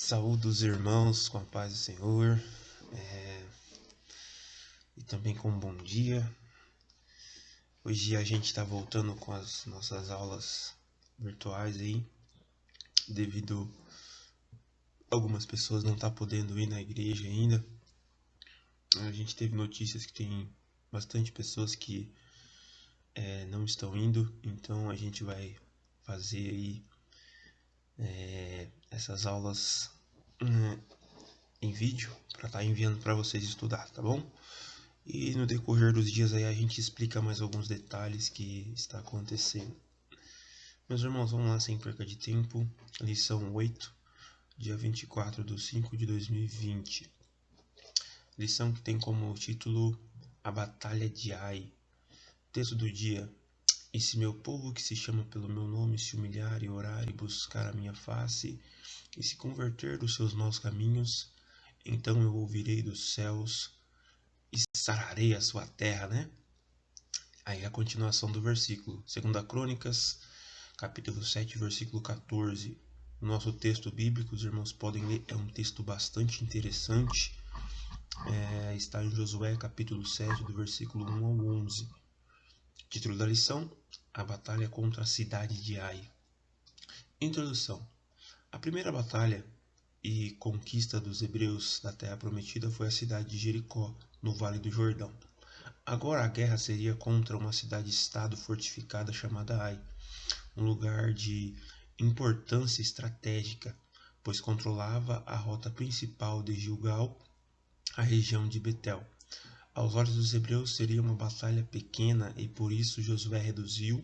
Saúdo os irmãos com a paz do Senhor, e também com um bom dia. Hoje a gente está voltando com as nossas aulas virtuais aí, devido a algumas pessoas não estar podendo ir na igreja ainda. A gente teve notícias que tem bastante pessoas que não estão indo, então a gente vai fazer aí essas aulas em vídeo para estar enviando para vocês estudar, tá bom? E no decorrer dos dias aí a gente explica mais alguns detalhes que está acontecendo. Meus irmãos, vamos lá sem perca de tempo. Lição 8, dia 24/5/2020. Lição que tem como título A Batalha de Ai. Texto do dia. E se meu povo que se chama pelo meu nome se humilhar e orar e buscar a minha face e se converter dos seus maus caminhos, então eu ouvirei dos céus e sararei a sua terra, né? Aí a continuação do versículo. 2 Crônicas, capítulo 7, versículo 14. O nosso texto bíblico, os irmãos podem ler, é um texto bastante interessante. Está em Josué, capítulo 7, do versículo 1 ao 11. Título da lição: A batalha contra a cidade de Ai. Introdução. A primeira batalha e conquista dos hebreus da terra prometida foi a cidade de Jericó, no Vale do Jordão. Agora a guerra seria contra uma cidade-estado fortificada chamada Ai, um lugar de importância estratégica, pois controlava a rota principal de Gilgal, a região de Betel. Aos olhos dos hebreus seria uma batalha pequena e por isso Josué reduziu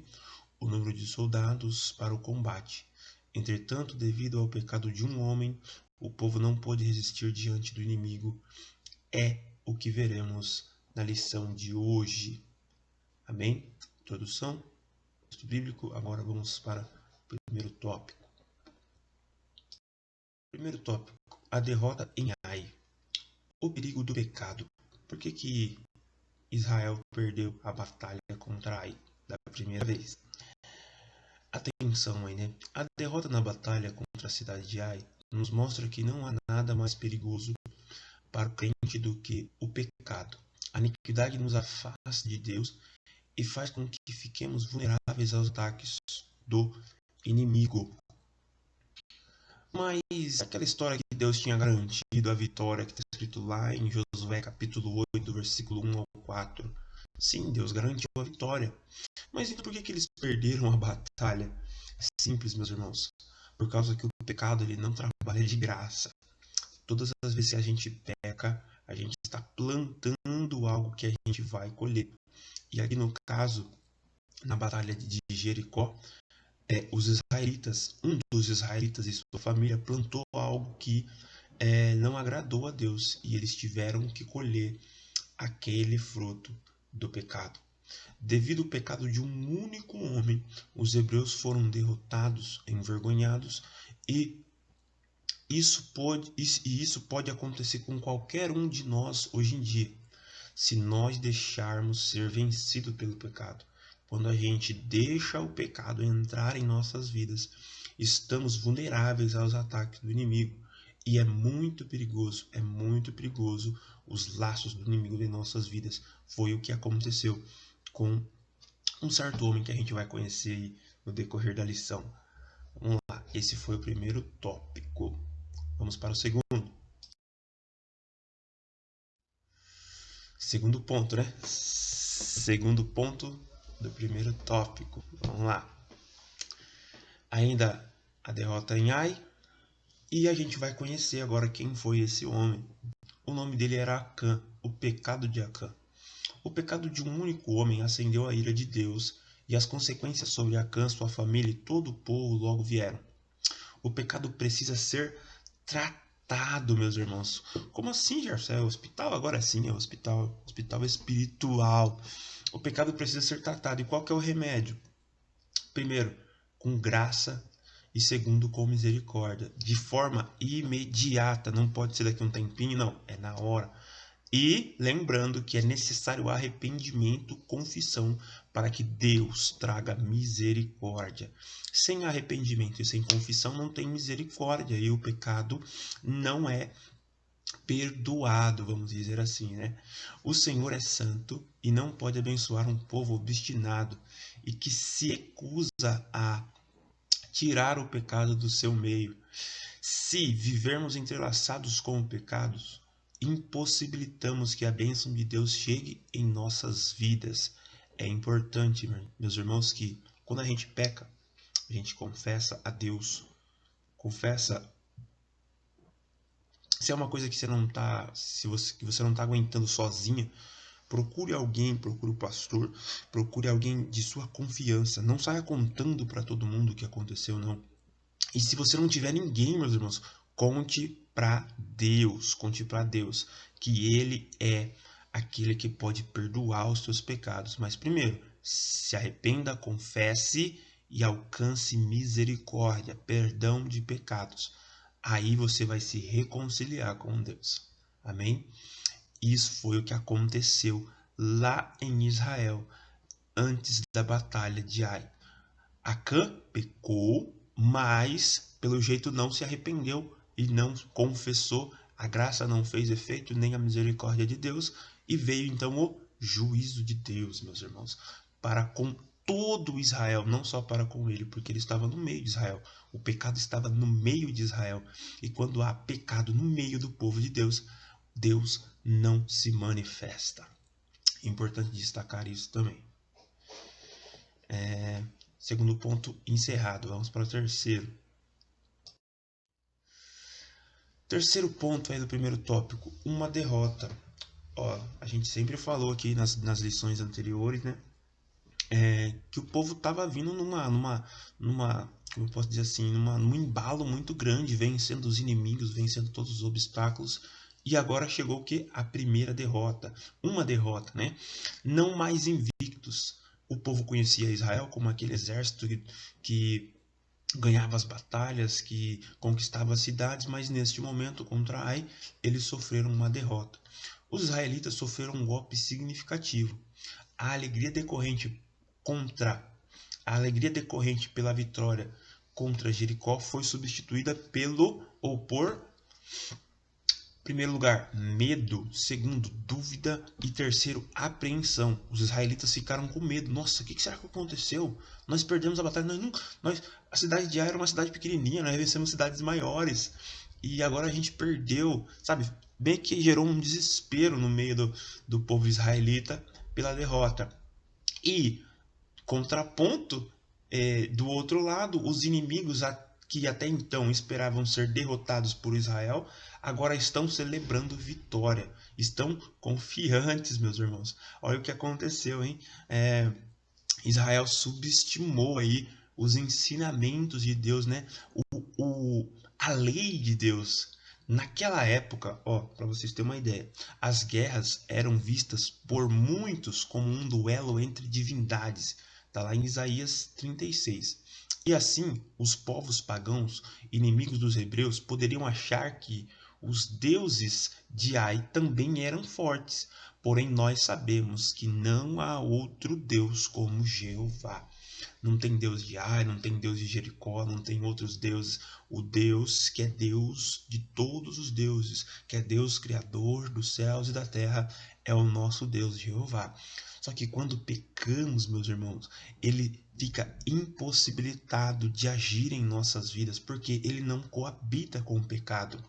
o número de soldados para o combate. Entretanto, devido ao pecado de um homem, o povo não pôde resistir diante do inimigo. É o que veremos na lição de hoje. Amém? Introdução, texto bíblico. Agora vamos para o primeiro tópico. Primeiro tópico, a derrota em Ai. O perigo do pecado. Por que Israel perdeu a batalha contra Ai da primeira vez? Atenção aí, né? A derrota na batalha contra a cidade de Ai nos mostra que não há nada mais perigoso para o crente do que o pecado. A iniquidade nos afasta de Deus e faz com que fiquemos vulneráveis aos ataques do inimigo. Mas aquela história que Deus tinha garantido a vitória, que está escrito lá em Josué capítulo 8, versículo 1 ao 4. Sim, Deus garantiu a vitória. Mas então por que eles perderam a batalha? É simples, meus irmãos. Por causa que o pecado ele não trabalha de graça. Todas as vezes que a gente peca, a gente está plantando algo que a gente vai colher. E aqui no caso, na batalha de Jericó, os israelitas, um dos israelitas e sua família plantou algo que não agradou a Deus e eles tiveram que colher aquele fruto do pecado. Devido ao pecado de um único homem, os hebreus foram derrotados, envergonhados, e isso pode acontecer com qualquer um de nós hoje em dia, se nós deixarmos ser vencido pelo pecado. Quando a gente deixa o pecado entrar em nossas vidas, estamos vulneráveis aos ataques do inimigo. E é muito perigoso os laços do inimigo em nossas vidas. Foi o que aconteceu com um certo homem que a gente vai conhecer no decorrer da lição. Vamos lá, esse foi o primeiro tópico. Vamos para o segundo. Segundo ponto, né? Segundo ponto do primeiro tópico. Vamos lá. Ainda a derrota em Ai. E a gente vai conhecer agora quem foi esse homem. O nome dele era Acã, o pecado de Acã. O pecado de um único homem acendeu a ira de Deus, e as consequências sobre Acã, sua família e todo o povo logo vieram. O pecado precisa ser tratado, meus irmãos. Como assim, Gerson? É hospital? Agora sim, é hospital espiritual. O pecado precisa ser tratado. E qual que é o remédio? Primeiro, com graça. E segundo, com misericórdia. De forma imediata. Não pode ser daqui a um tempinho, não. É na hora. E lembrando que é necessário arrependimento, confissão, para que Deus traga misericórdia. Sem arrependimento e sem confissão não tem misericórdia, e o pecado não é perdoado, vamos dizer assim, né? O Senhor é santo e não pode abençoar um povo obstinado e que se recusa a tirar o pecado do seu meio. Se vivermos entrelaçados com o pecado, impossibilitamos que a bênção de Deus chegue em nossas vidas. É importante, meus irmãos, que quando a gente peca, a gente confessa a Deus, confessa. Se é uma coisa que você não tá, que você não está aguentando sozinha, procure alguém, procure o pastor, procure alguém de sua confiança. Não saia contando para todo mundo o que aconteceu, não. E se você não tiver ninguém, meus irmãos, conte para Deus, que Ele é aquele que pode perdoar os seus pecados. Mas primeiro, se arrependa, confesse e alcance misericórdia, perdão de pecados. Aí você vai se reconciliar com Deus. Amém? Isso foi o que aconteceu lá em Israel, antes da batalha de Ai. Acã pecou, mas pelo jeito não se arrependeu e não confessou. A graça não fez efeito, nem a misericórdia de Deus, e veio então o juízo de Deus, meus irmãos, para com todo Israel, não só para com ele, porque ele estava no meio de Israel. O pecado estava no meio de Israel. E quando há pecado no meio do povo de Deus, Deus não se manifesta. É importante destacar isso também. Segundo ponto encerrado. Vamos para o terceiro. Terceiro ponto aí do primeiro tópico, uma derrota. Ó, a gente sempre falou aqui nas lições anteriores, né? Que o povo estava vindo como eu posso dizer assim, num embalo muito grande, vencendo os inimigos, vencendo todos os obstáculos. E agora chegou o que? A primeira derrota. Uma derrota, né? Não mais invictos. O povo conhecia Israel como aquele exército que ganhava as batalhas, que conquistava as cidades, mas neste momento contra Ai, eles sofreram uma derrota. Os israelitas sofreram um golpe significativo. A alegria decorrente contra a alegria decorrente pela vitória contra Jericó foi substituída pelo ou por primeiro lugar, medo. Segundo, dúvida. E terceiro, apreensão. Os israelitas ficaram com medo. Nossa, o que será que aconteceu? Nós perdemos a batalha. A cidade de Ai era uma cidade pequenininha. Nós vencemos cidades maiores. E agora a gente perdeu. Sabe? Bem que gerou um desespero no meio do povo israelita pela derrota. E, contraponto, do outro lado, os inimigos que até então esperavam ser derrotados por Israel, agora estão celebrando vitória, estão confiantes, meus irmãos. Olha o que aconteceu, hein? Israel subestimou aí os ensinamentos de Deus, né? A lei de Deus. Naquela época, ó, para vocês terem uma ideia, as guerras eram vistas por muitos como um duelo entre divindades. Está lá em Isaías 36. E assim, os povos pagãos, inimigos dos hebreus, poderiam achar que os deuses de Ai também eram fortes. Porém, nós sabemos que não há outro Deus como Jeová. Não tem Deus de Ai, não tem Deus de Jericó, não tem outros deuses. O Deus que é Deus de todos os deuses, que é Deus criador dos céus e da terra, é o nosso Deus Jeová. Só que quando pecamos, meus irmãos, ele fica impossibilitado de agir em nossas vidas, porque ele não coabita com o pecado.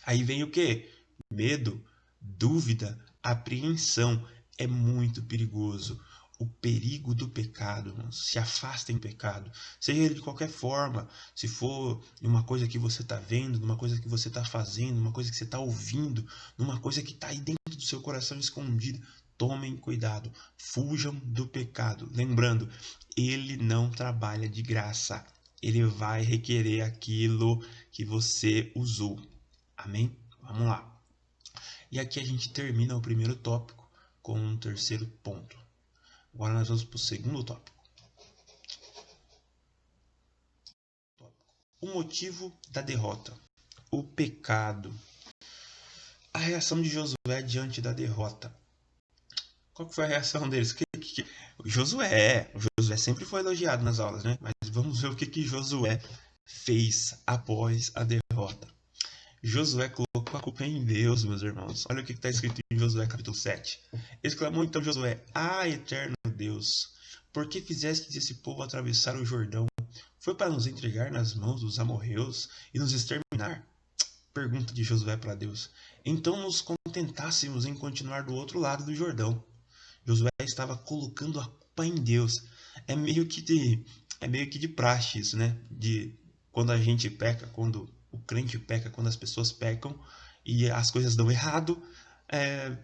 Aí vem o quê? Medo, dúvida, apreensão. É muito perigoso. O perigo do pecado, irmãos. Se afastem do pecado. Seja ele de qualquer forma. Se for uma coisa que você está vendo, uma coisa que você está fazendo, uma coisa que você está ouvindo, uma coisa que está aí dentro do seu coração escondida. Tomem cuidado. Fujam do pecado. Lembrando, ele não trabalha de graça. Ele vai requerer aquilo que você usou. Amém? Vamos lá. E aqui a gente termina o primeiro tópico com um terceiro ponto. Agora nós vamos para o segundo tópico. O motivo da derrota. O pecado. A reação de Josué diante da derrota. Qual que foi a reação deles? O Josué sempre foi elogiado nas aulas, né? Mas vamos ver o que Josué fez após a derrota. Josué colocou a culpa em Deus, meus irmãos. Olha o que está escrito em Josué capítulo 7. Exclamou então Josué: Ah, eterno Deus, por que fizeste esse povo atravessar o Jordão? Foi para nos entregar nas mãos dos amorreus e nos exterminar? Pergunta de Josué para Deus. Então nos contentássemos em continuar do outro lado do Jordão. Josué estava colocando a culpa em Deus. É meio que de praxe isso, né? De quando a gente peca, quando o crente peca, quando as pessoas pecam e as coisas dão errado, é,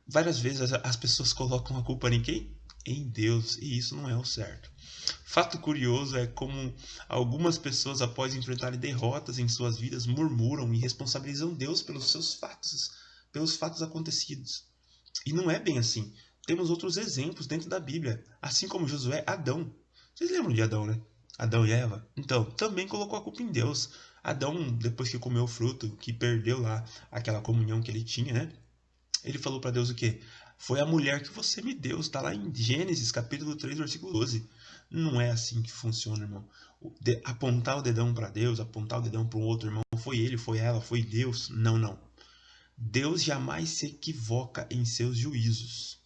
várias vezes as pessoas colocam a culpa em quem? Em Deus, e isso não é o certo. Fato curioso é como algumas pessoas, após enfrentarem derrotas em suas vidas, murmuram e responsabilizam Deus pelos fatos acontecidos. E não é bem assim. Temos outros exemplos dentro da Bíblia, assim como Josué, Adão. Vocês lembram de Adão, né? Adão e Eva? Então, também colocou a culpa em Deus. Adão, depois que comeu o fruto, que perdeu lá aquela comunhão que ele tinha, né? Ele falou para Deus o quê? Foi a mulher que você me deu. Está lá em Gênesis, capítulo 3, versículo 12. Não é assim que funciona, irmão. Apontar o dedão para Deus, apontar o dedão para um outro irmão, foi ele, foi ela, foi Deus. Não, não. Deus jamais se equivoca em seus juízos.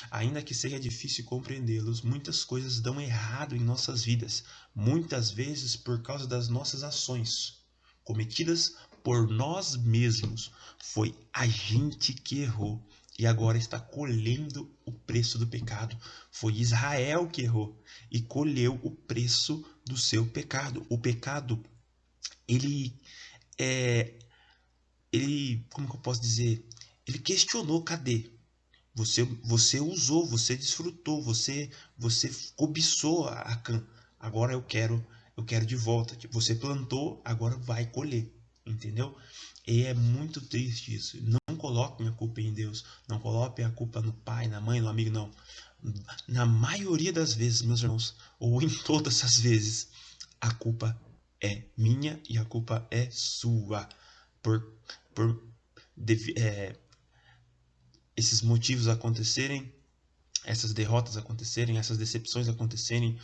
Ainda que seja difícil compreendê-los, muitas coisas dão errado em nossas vidas, muitas vezes por causa das nossas ações, cometidas por nós mesmos. Foi a gente que errou e agora está colhendo o preço do pecado. Foi Israel que errou e colheu o preço do seu pecado. O pecado, ele é, como que eu posso dizer? Ele questionou, cadê? Você usou, você desfrutou, você cobiçou a Cã. Agora eu quero de volta. Você plantou, agora vai colher, entendeu? E é muito triste isso. Não coloquem a culpa em Deus, não coloquem a culpa no pai, na mãe, no amigo, não. Na maioria das vezes, meus irmãos, ou em todas as vezes, a culpa é minha e a culpa é sua. Por, por esses motivos acontecerem, essas derrotas acontecerem, essas decepções acontecerem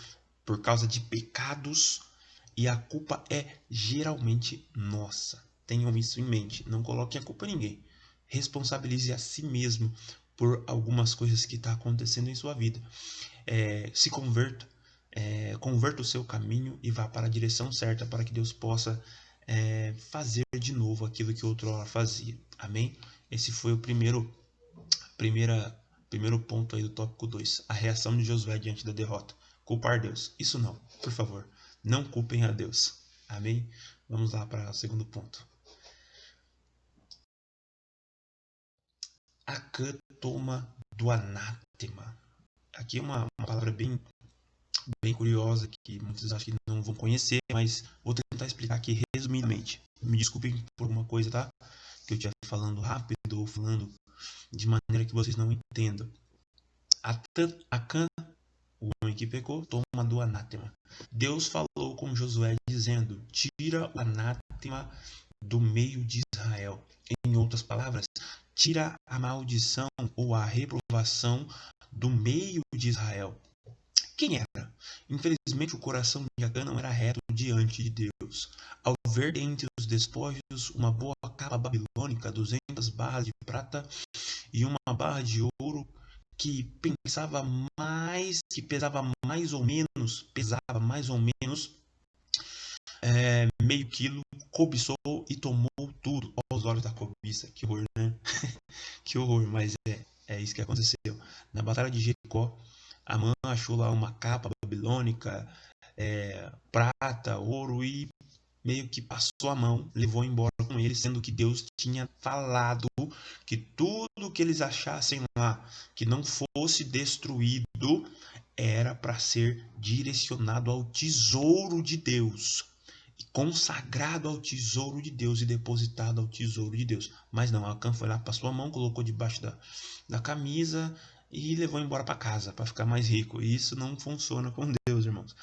por causa de pecados, e a culpa é geralmente nossa. Tenham isso em mente. Não coloque a culpa em ninguém. Responsabilize a si mesmo por algumas coisas que estão acontecendo em sua vida. Se converta, converta o seu caminho e vá para a direção certa para que Deus possa fazer de novo aquilo que outrora fazia. Amém? Esse foi o primeiro ponto aí do tópico 2, a reação de Josué diante da derrota. Culpar Deus. Isso não, por favor. Não culpem a Deus. Amém? Vamos lá para o segundo ponto. Acã toma do anátema. Aqui é uma palavra bem curiosa que muitos acho que não vão conhecer, mas vou tentar explicar aqui resumidamente. Me desculpem por uma coisa, tá? Que eu estiver falando rápido ou falando de maneira que vocês não entendam. Acã, o homem que pecou, toma do anátema. Deus falou com Josué dizendo: tira o anátema do meio de Israel. Em outras palavras, tira a maldição ou a reprovação do meio de Israel. Quem era? Infelizmente, o coração de Acã não era reto diante de Deus. Ao ver dentre os despojos uma boa capa babilônica, 200 barras de prata e uma barra de ouro que pesava mais ou menos meio quilo, cobiçou e tomou tudo. Olha os olhos da cobiça, que horror, né? Que horror, mas é isso que aconteceu. Na batalha de Jericó, Amã achou lá uma capa babilônica, prata, ouro e meio que passou a mão, levou embora com ele, sendo que Deus tinha falado que tudo que eles achassem lá, que não fosse destruído, era para ser direcionado ao tesouro de Deus, consagrado ao tesouro de Deus e depositado ao tesouro de Deus. Mas não, Acã foi lá, passou a mão, colocou debaixo da camisa e levou embora para casa, para ficar mais rico. E isso não funciona com Deus, irmãos.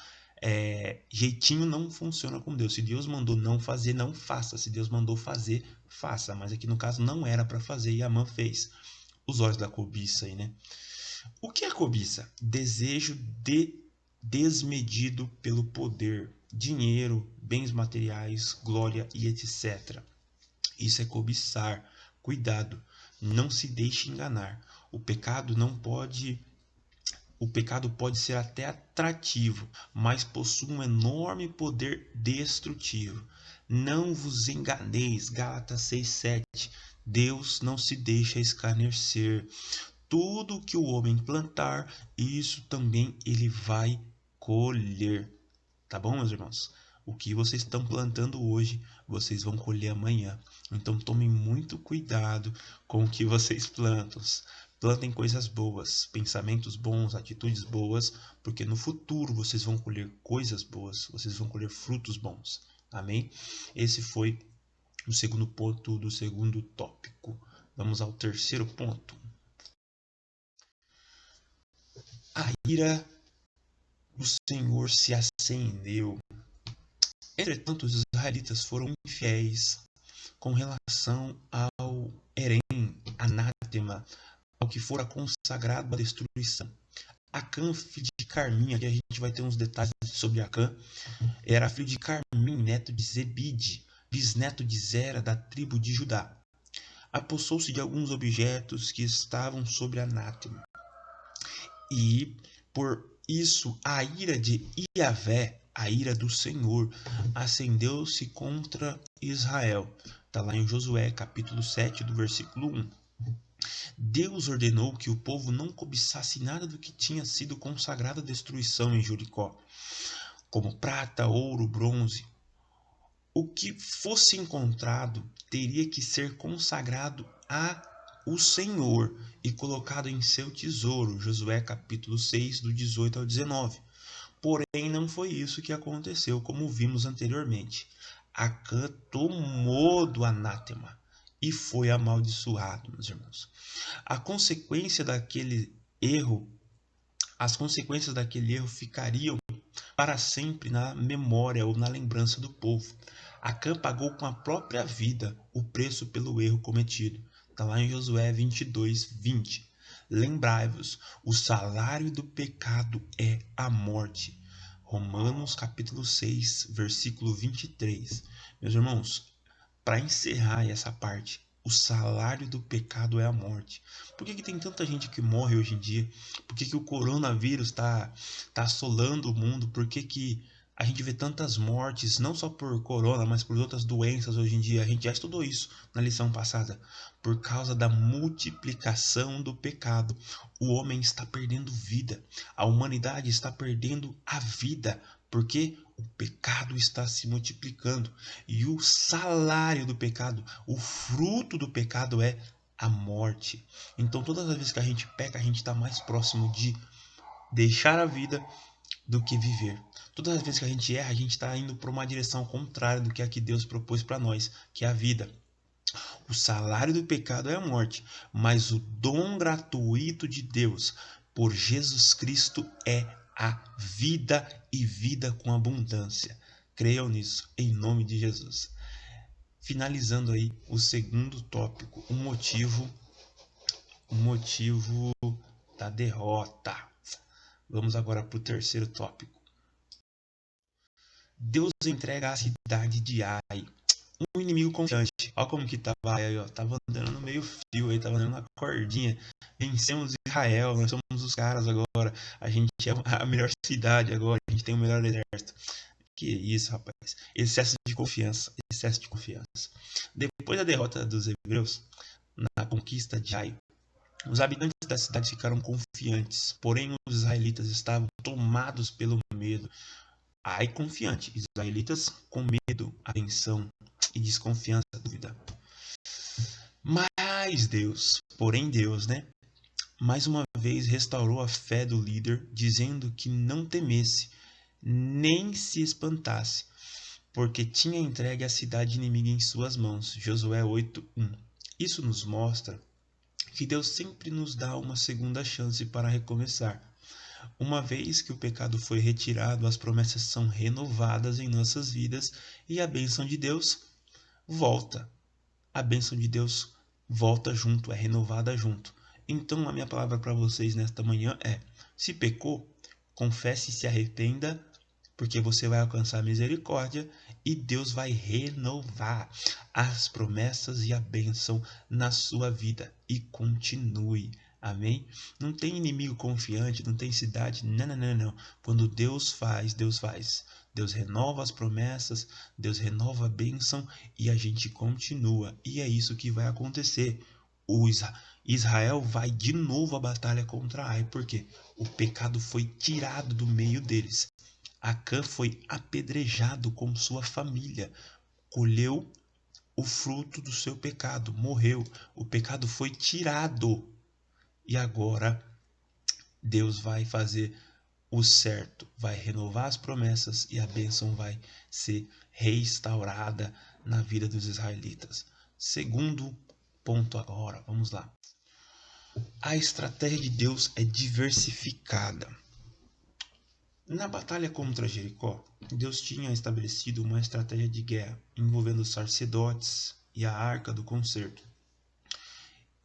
Jeitinho não funciona com Deus. Se Deus mandou não fazer, não faça. Se Deus mandou fazer, faça. Mas aqui no caso não era para fazer e Amã fez. Os olhos da cobiça aí, né? O que é cobiça? Desejo desmedido pelo poder, dinheiro, bens materiais, glória e etc. Isso é cobiçar. Cuidado, não se deixe enganar. O pecado pode ser até atrativo, mas possui um enorme poder destrutivo. Não vos enganeis, Gálatas 6:7. Deus não se deixa escarnecer. Tudo que o homem plantar, isso também ele vai colher. Tá bom, meus irmãos? O que vocês estão plantando hoje, vocês vão colher amanhã. Então tomem muito cuidado com o que vocês plantam. Plantem coisas boas, pensamentos bons, atitudes boas, porque no futuro vocês vão colher coisas boas, vocês vão colher frutos bons. Amém? Esse foi o segundo ponto do segundo tópico. Vamos ao terceiro ponto. A ira do Senhor se acendeu. Entretanto, os israelitas foram infiéis com relação ao Herém, anátema, ao que fora consagrado à destruição. Acã, filho de Carmim, aqui a gente vai ter uns detalhes sobre Acã, era filho de Carmim, neto de Zebide, bisneto de Zera, da tribo de Judá. Apossou-se de alguns objetos que estavam sobre anátema. E, por isso, a ira de Iavé, a ira do Senhor, acendeu-se contra Israel. Está lá em Josué, capítulo 7, do versículo 1. Deus ordenou que o povo não cobiçasse nada do que tinha sido consagrado à destruição em Jericó, como prata, ouro, bronze. O que fosse encontrado teria que ser consagrado a o Senhor e colocado em seu tesouro. Josué capítulo 6, do 18 ao 19. Porém, não foi isso que aconteceu, como vimos anteriormente. Acã tomou do anátema e foi amaldiçoado, meus irmãos. As consequências daquele erro ficariam para sempre na memória ou na lembrança do povo. Acã pagou com a própria vida o preço pelo erro cometido. Está lá em Josué 22:20. Lembrai-vos, o salário do pecado é a morte. Romanos capítulo 6, versículo 23. Meus irmãos, para encerrar essa parte, o salário do pecado é a morte. Por que tem tanta gente que morre hoje em dia? Por que o coronavírus está assolando o mundo? Por que a gente vê tantas mortes, não só por corona, mas por outras doenças hoje em dia? A gente já estudou isso na lição passada. Por causa da multiplicação do pecado, o homem está perdendo vida. A humanidade está perdendo a vida. Porque o pecado está se multiplicando. E o salário do pecado, o fruto do pecado é a morte. Então, todas as vezes que a gente peca, a gente está mais próximo de deixar a vida do que viver. Todas as vezes que a gente erra, a gente está indo para uma direção contrária do que a que Deus propôs para nós, que é a vida. O salário do pecado é a morte, mas o dom gratuito de Deus por Jesus Cristo é a vida e vida com abundância. Creiam nisso, em nome de Jesus. Finalizando aí o segundo tópico, o motivo da derrota. Vamos agora para o terceiro tópico. Deus entrega a cidade de Ai, um inimigo confiante. Olha como que estava aí, ó. Tava andando no meio fio aí, tava andando na cordinha. Vencemos Israel, nós somos os caras agora. A gente é a melhor cidade agora, a gente tem o melhor exército. Que isso, rapaz. Excesso de confiança. Depois da derrota dos hebreus na conquista de Ai, os habitantes da cidade ficaram confiantes, porém os israelitas estavam tomados pelo medo. Ai, confiante, israelitas com medo, atenção e desconfiança, dúvida. Mas Deus, né? Mais uma vez restaurou a fé do líder, dizendo que não temesse, nem se espantasse, porque tinha entregue a cidade inimiga em suas mãos. Josué 8:1. Isso nos mostra que Deus sempre nos dá uma segunda chance para recomeçar. Uma vez que o pecado foi retirado, as promessas são renovadas em nossas vidas e a bênção de Deus volta. A bênção de Deus volta junto, é renovada junto. Então, a minha palavra para vocês nesta manhã é: se pecou, confesse e se arrependa, porque você vai alcançar misericórdia e Deus vai renovar as promessas e a bênção na sua vida. E continue. Amém? Não tem inimigo confiante, não tem cidade. Não, não, não, não. Quando Deus faz, Deus faz. Deus renova as promessas, Deus renova a bênção e a gente continua. E é isso que vai acontecer. O Israel vai de novo à batalha contra Ai, porque o pecado foi tirado do meio deles. Acã foi apedrejado com sua família, colheu o fruto do seu pecado, morreu. O pecado foi tirado. E agora Deus vai fazer o certo, vai renovar as promessas e a bênção vai ser restaurada na vida dos israelitas. Segundo ponto agora, vamos lá. A estratégia de Deus é diversificada. Na batalha contra Jericó, Deus tinha estabelecido uma estratégia de guerra envolvendo os sacerdotes e a arca do concerto,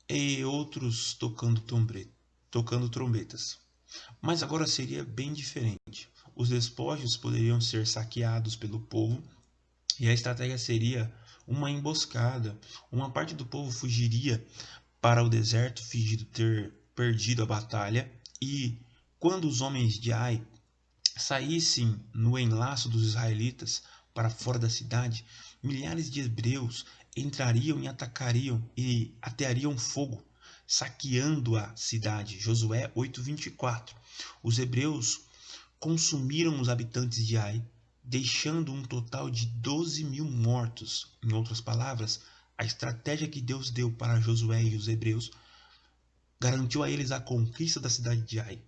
e outros tocando trombetas. Mas agora seria bem diferente. Os despojos poderiam ser saqueados pelo povo e a estratégia seria uma emboscada. Uma parte do povo fugiria para o deserto, fingindo ter perdido a batalha, e quando os homens de Ai saíssem no enlaço dos israelitas para fora da cidade, milhares de hebreus entrariam e atacariam e ateariam fogo, saqueando a cidade. Josué 8:24. Os hebreus consumiram os habitantes de Ai, deixando um total de 12.000 mortos. Em outras palavras, a estratégia que Deus deu para Josué e os hebreus garantiu a eles a conquista da cidade de Ai.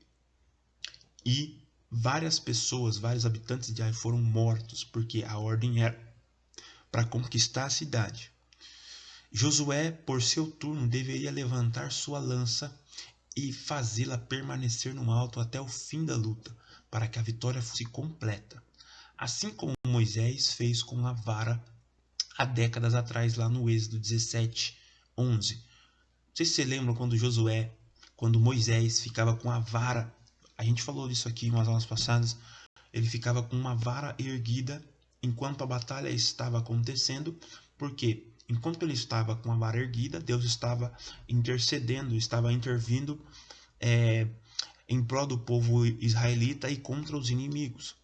E várias pessoas, vários habitantes de Ai foram mortos, porque a ordem era para conquistar a cidade. Josué, por seu turno, deveria levantar sua lança e fazê-la permanecer no alto até o fim da luta, para que a vitória fosse completa. Assim como Moisés fez com a vara há décadas atrás, lá no Êxodo 17:11. Não sei se você lembra quando Moisés ficava com a vara. A gente falou disso aqui em umas aulas passadas. Ele ficava com uma vara erguida enquanto a batalha estava acontecendo, porque enquanto ele estava com a vara erguida, Deus estava intercedendo, estava intervindo em prol do povo israelita e contra os inimigos.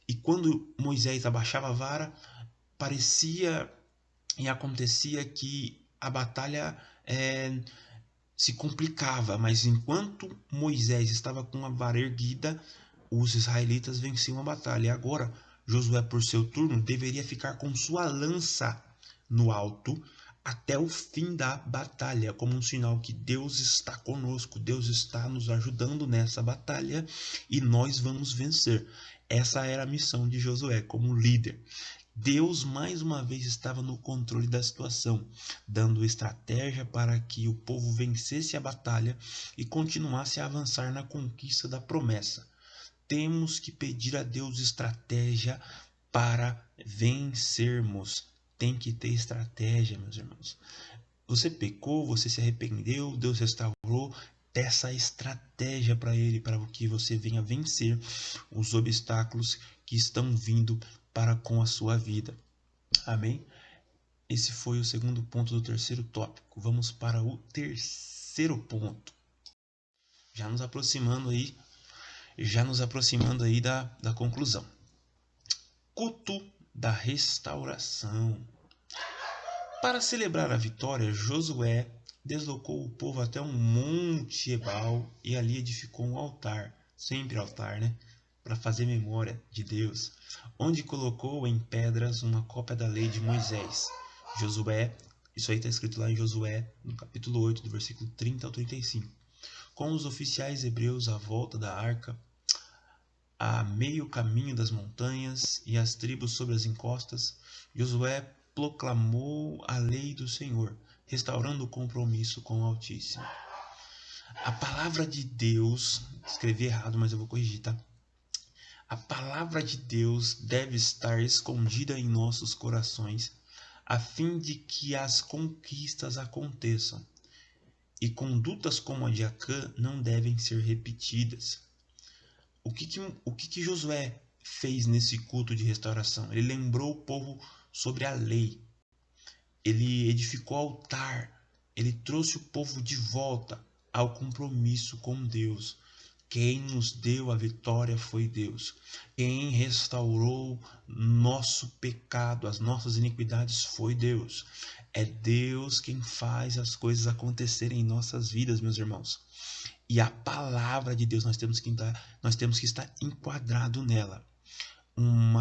E quando Moisés abaixava a vara, parecia e acontecia que a batalha se complicava, mas enquanto Moisés estava com a vara erguida, os israelitas venciam a batalha. E agora, Josué, por seu turno, deveria ficar com sua lança no alto até o fim da batalha, como um sinal que Deus está conosco, Deus está nos ajudando nessa batalha e nós vamos vencer. Essa era a missão de Josué como líder. Deus mais uma vez estava no controle da situação, dando estratégia para que o povo vencesse a batalha e continuasse a avançar na conquista da promessa. Temos que pedir a Deus estratégia para vencermos. Tem que ter estratégia, meus irmãos. Você pecou, você se arrependeu, Deus restaurou. Peça estratégia para Ele, para que você venha vencer os obstáculos que estão vindo para com a sua vida. Amém? Esse foi o segundo ponto do terceiro tópico. Vamos para o terceiro ponto. Já nos aproximando aí da conclusão. Culto da restauração. Para celebrar a vitória, Josué deslocou o povo até um monte Ebal e ali edificou um altar, sempre altar, né? Para fazer memória de Deus, onde colocou em pedras uma cópia da lei de Moisés. Josué, isso aí está escrito lá em Josué, no capítulo 8, do versículo 30 ao 35. Com os oficiais hebreus à volta da arca, a meio caminho das montanhas e as tribos sobre as encostas, Josué proclamou a lei do Senhor, restaurando o compromisso com o Altíssimo. A palavra de Deus, escrevi errado, mas eu vou corrigir, tá? A palavra de Deus deve estar escondida em nossos corações, a fim de que as conquistas aconteçam. E condutas como a de Acã não devem ser repetidas. O que Josué fez nesse culto de restauração? Ele lembrou o povo sobre a lei. Ele edificou altar. Ele trouxe o povo de volta ao compromisso com Deus. Quem nos deu a vitória foi Deus. Quem restaurou nosso pecado, as nossas iniquidades foi Deus. É Deus quem faz as coisas acontecerem em nossas vidas, meus irmãos. E a palavra de Deus, nós temos que estar enquadrado nela. Um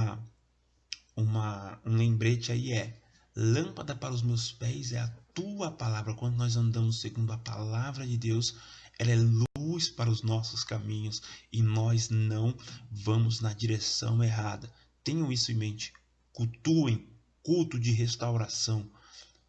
lembrete aí é: lâmpada para os meus pés é a tua palavra. Quando nós andamos segundo a palavra de Deus, ela é luz para os nossos caminhos e nós não vamos na direção errada. Tenham isso em mente. Cultuem, culto de restauração.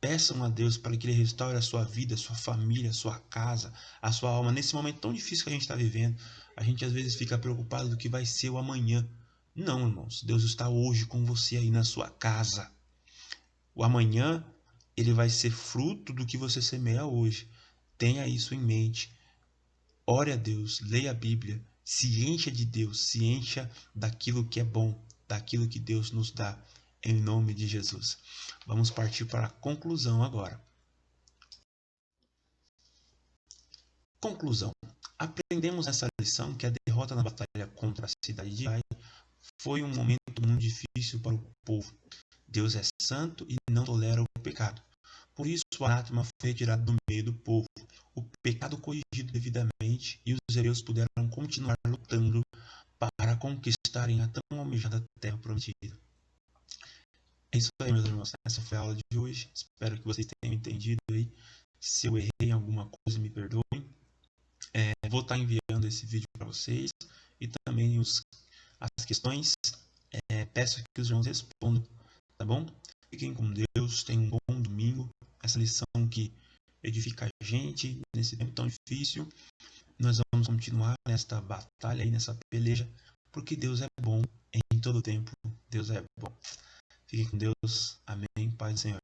Peçam a Deus para que Ele restaure a sua vida, a sua família, a sua casa, a sua alma. Nesse momento tão difícil que a gente está vivendo, a gente às vezes fica preocupado do que vai ser o amanhã. Não, irmãos, Deus está hoje com você aí na sua casa. O amanhã, ele vai ser fruto do que você semeia hoje. Tenha isso em mente. Ore a Deus, leia a Bíblia, se encha de Deus, se encha daquilo que é bom, daquilo que Deus nos dá, em nome de Jesus. Vamos partir para a conclusão agora. Conclusão. Aprendemos nessa lição que a derrota na batalha contra a cidade de Ai foi um momento muito difícil para o povo. Deus é santo e não tolera o pecado. Por isso o anátema foi retirado do meio do povo, o pecado corrigido devidamente, e os hebreus puderam continuar lutando para conquistarem a tão almejada terra prometida. É isso aí, meus irmãos. Essa foi a aula de hoje. Espero que vocês tenham entendido aí. Se eu errei em alguma coisa, me perdoem. Vou estar enviando esse vídeo para vocês e também as questões. Peço que os irmãos respondam, tá bom? Fiquem com Deus, tenham um bom domingo. Essa lição que edifica a gente nesse tempo tão difícil. Nós vamos continuar nesta batalha e nessa peleja, porque Deus é bom em todo tempo. Deus é bom. Fiquem com Deus. Amém. Paz do Senhor.